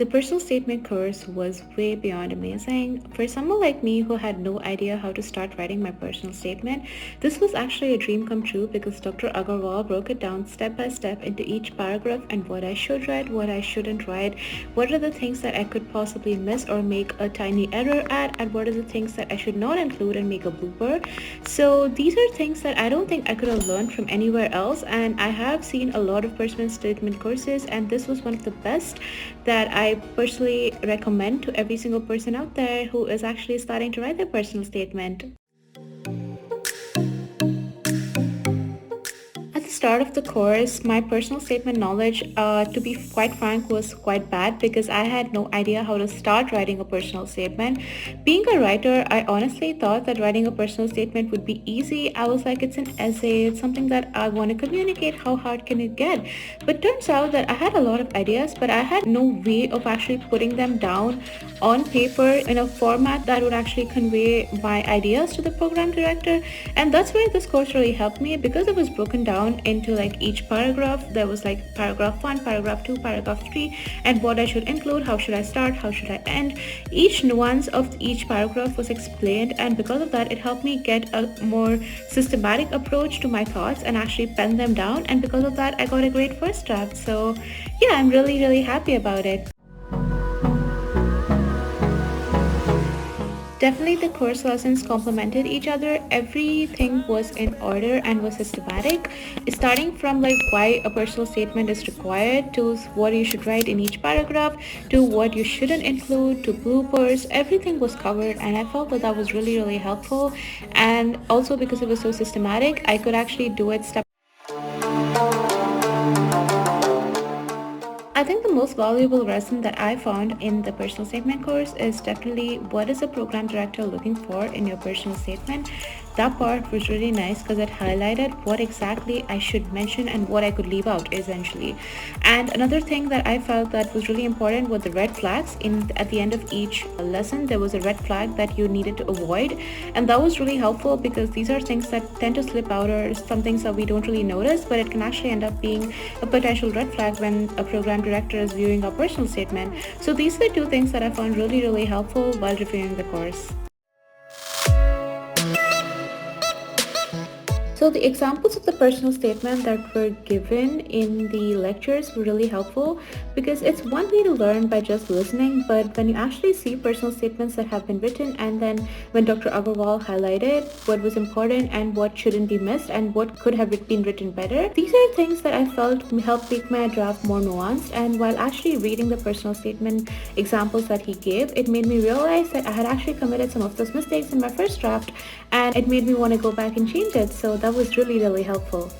The personal statement course was way beyond amazing. For someone like me who had no idea how to start writing my personal statement, this was actually a dream come true because Dr. Agrawal broke it down step by step into each paragraph and what I should write, what I shouldn't write, what are the things that I could possibly miss or make a tiny error at, and what are the things that I should not include and make a blooper. So these are things that I don't think I could have learned from anywhere else, and I have seen a lot of personal statement courses, and this was one of the best that I personally recommend to every single person out there who is actually starting to write their personal statement. At the start of the course, my personal statement knowledge, to be quite frank, was quite bad because I had no idea how to start writing a personal statement. Being a writer, I honestly thought that writing a personal statement would be easy. I was like, it's an essay, it's something that I want to communicate, how hard can it get? But turns out that I had a lot of ideas, but I had no way of actually putting them down on paper in a format that would actually convey my ideas to the program director. And that's where this course really helped me because it was broken down into like each paragraph. There was like paragraph 1, paragraph 2, paragraph 3, and what I should include, how should I start, how should I end. Each nuance of each paragraph was explained, and because of that it helped me get a more systematic approach to my thoughts and actually pen them down, and because of that I got a great first draft. So yeah, I'm really happy about it. Definitely the course lessons complemented each other. Everything was in order and was systematic, starting from like why a personal statement is required, to what you should write in each paragraph, to what you shouldn't include, to bloopers. Everything was covered, and I felt that was really helpful. And also because it was so systematic, I could actually do it step. I think the most valuable lesson that I found in the personal statement course is definitely what is a program director looking for in your personal statement. That part was really nice because it highlighted what exactly I should mention and what I could leave out essentially. And another thing that I felt that was really important were the red flags. At the end of each lesson there was a red flag that you needed to avoid, and that was really helpful because these are things that tend to slip out or some things that we don't really notice, but it can actually end up being a potential red flag when a program director is viewing our personal statement. So these are two things that I found really helpful while reviewing the course. So the examples of the personal statement that were given in the lectures were really helpful because it's one way to learn by just listening, but when you actually see personal statements that have been written, and then when Dr. Agrawal highlighted what was important and what shouldn't be missed and what could have been written better, these are things that I felt helped make my draft more nuanced. And while actually reading the personal statement examples that he gave, it made me realize that I had actually committed some of those mistakes in my first draft, and it made me want to go back and change it. So that was really helpful.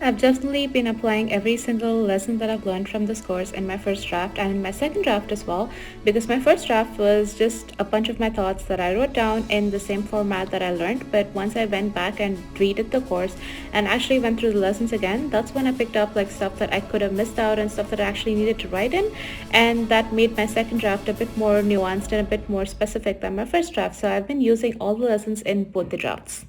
I've definitely been applying every single lesson that I've learned from this course in my first draft and in my second draft as well, because my first draft was just a bunch of my thoughts that I wrote down in the same format that I learned. But once I went back and redid the course and actually went through the lessons again, that's when I picked up like stuff that I could have missed out and stuff that I actually needed to write in, and that made my second draft a bit more nuanced and a bit more specific than my first draft. So I've been using all the lessons in both the drafts.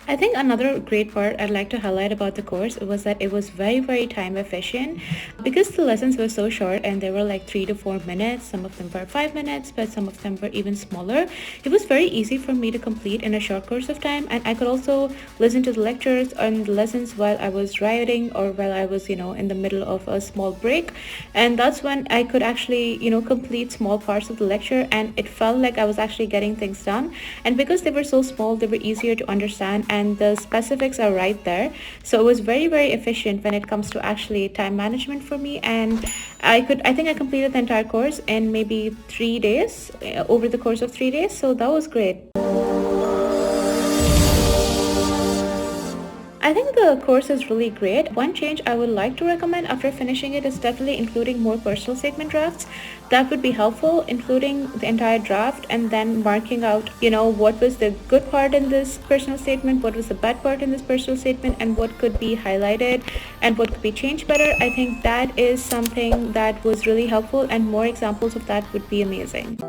I think another great part I'd like to highlight about the course was that it was very time efficient because the lessons were so short and they were like 3 to 4 minutes. Some of them were 5 minutes, but some of them were even smaller. It was very easy for me to complete in a short course of time, and I could also listen to the lectures and the lessons while I was writing or while I was, in the middle of a small break. And that's when I could actually, complete small parts of the lecture, and it felt like I was actually getting things done. And because they were so small, they were easier to understand, and the specifics are right there. So it was very efficient when it comes to actually time management for me, and I think I completed the entire course in maybe 3 days, over the course of 3 days. So that was great. I think the course is really great. One change I would like to recommend after finishing it is definitely including more personal statement drafts. That would be helpful, including the entire draft and then marking out, what was the good part in this personal statement, what was the bad part in this personal statement, and what could be highlighted and what could be changed better. I think that is something that was really helpful, and more examples of that would be amazing.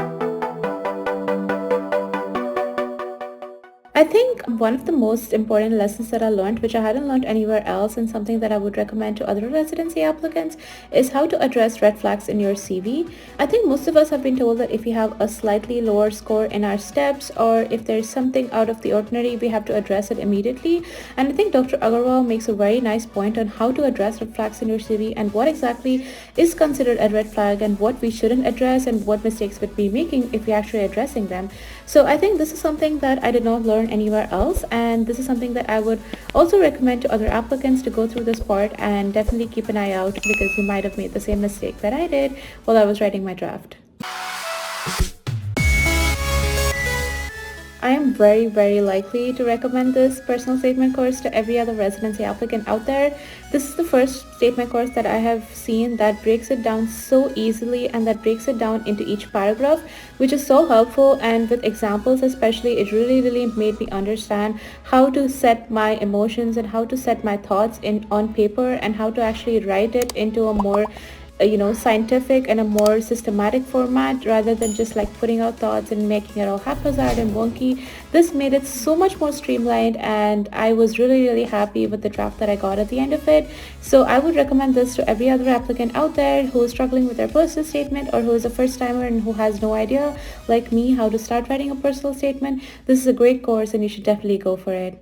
I I think one of the most important lessons that I learned, which I hadn't learned anywhere else, and something that I would recommend to other residency applicants, is how to address red flags in your CV. I think most of us have been told that if we have a slightly lower score in our steps, or if there's something out of the ordinary, we have to address it immediately. And I think Dr. Agrawal makes a very nice point on how to address red flags in your CV and what exactly is considered a red flag and what we shouldn't address and what mistakes we'd be making if we're actually addressing them. So I think this is something that I did not learn anywhere else, and this is something that I would also recommend to other applicants to go through this part and definitely keep an eye out, because you might have made the same mistake that I did while I was writing my draft. I am very likely to recommend this personal statement course to every other residency applicant out there. This is the first statement course that I have seen that breaks it down so easily and that breaks it down into each paragraph, which is so helpful, and with examples especially, it really made me understand how to set my emotions and how to set my thoughts in on paper and how to actually write it into a more scientific and a more systematic format, rather than just like putting out thoughts and making it all haphazard and wonky. This made it so much more streamlined, and I was really happy with the draft that I got at the end of it. So I would recommend this to every other applicant out there who is struggling with their personal statement, or who is a first timer and who has no idea, like me, how to start writing a personal statement. This is a great course and you should definitely go for it.